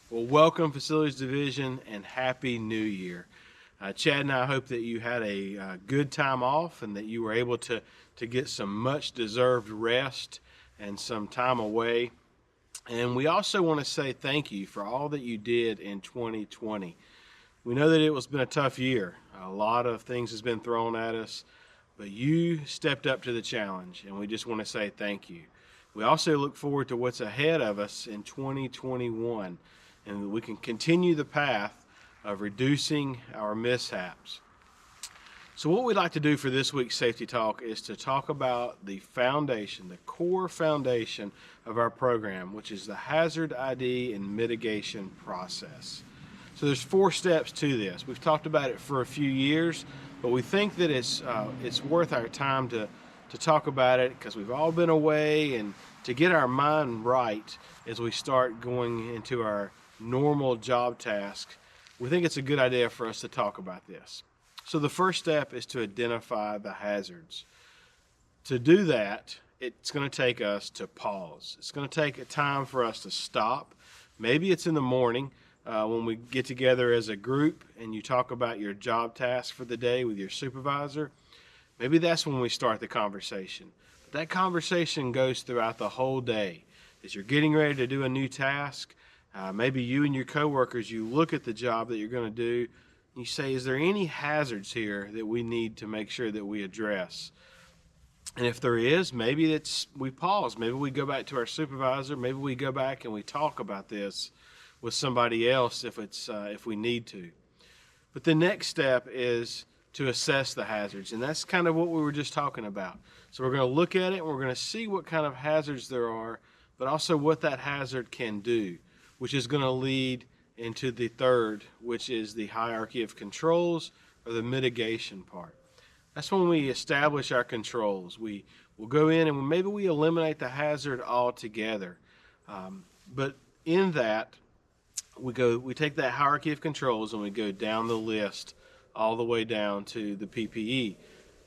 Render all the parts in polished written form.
Well, welcome Facilities Division and Happy New Year. Chad and I hope that you had a good time off and that you were able to get some much deserved rest and some time away. And we also want to say thank you for all that you did in 2020. We know that it was been a tough year. A lot of things has been thrown at us, but you stepped up to the challenge, and we just want to say thank you. We also look forward to what's ahead of us in 2021, and we can continue the path of reducing our mishaps. So what we'd like to do for this week's Safety Talk is to talk about the foundation, the core foundation of our program, which is the Hazard ID and Mitigation process. So there's 4 steps to this. We've talked about it for a few years, but we think that it's worth our time to talk about it because we've all been away, and to get our mind right as we start going into our normal job task, we think it's a good idea for us to talk about this. So the first step is to identify the hazards. To do that, it's going to take us to pause. It's going to take a time for us to stop. Maybe it's in the morning when we get together as a group and you talk about your job task for the day with your supervisor. Maybe that's when we start the conversation. But that conversation goes throughout the whole day. As you're getting ready to do a new task, maybe you and your coworkers, you look at the job that you're going to do, and you say, is there any hazards here that we need to make sure that we address? And if there is, maybe we pause. Maybe we go back to our supervisor. Maybe we go back and we talk about this with somebody else if we need to. But the next step is to assess the hazards, and that's kind of what we were just talking about. So we're going to look at it, and we're going to see what kind of hazards there are, but also what that hazard can do, which is going to lead into the third, which is the hierarchy of controls, or the mitigation part. That's when we establish our controls. We will go in and maybe we eliminate the hazard altogether. But in that, we take that hierarchy of controls and we go down the list all the way down to the PPE.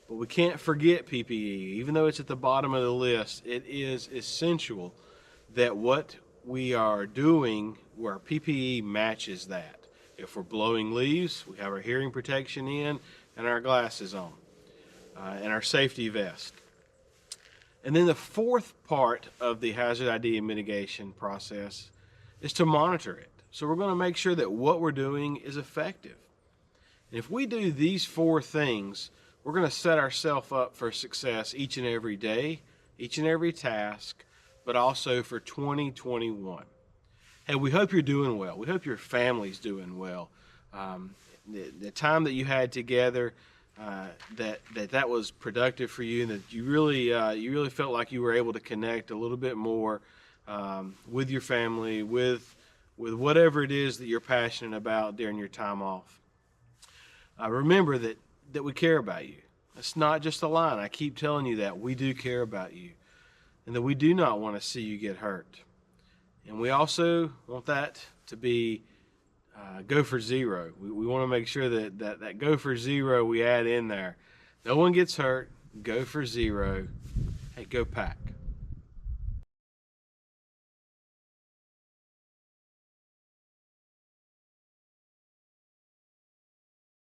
But we can't forget PPE. Even though it's at the bottom of the list, it is essential that what we are doing, where our PPE matches that. If we're blowing leaves, we have our hearing protection in and our glasses on, and our safety vest. And then the fourth part of the Hazard ID and mitigation process is to monitor it. So we're going to make sure that what we're doing is effective. And if we do these 4 things, we're going to set ourselves up for success each and every day, each and every task, but also for 2021. Hey, we hope you're doing well. We hope your family's doing well. The time that you had together, that was productive for you, and that you really felt like you were able to connect a little bit more with your family, with whatever it is that you're passionate about during your time off. Remember that we care about you. It's not just a line. I keep telling you that. We do care about you, and that we do not want to see you get hurt. And we also want that to be go for zero. We want to make sure that go for zero we add in there. No one gets hurt. Go for zero. Hey, go Pack.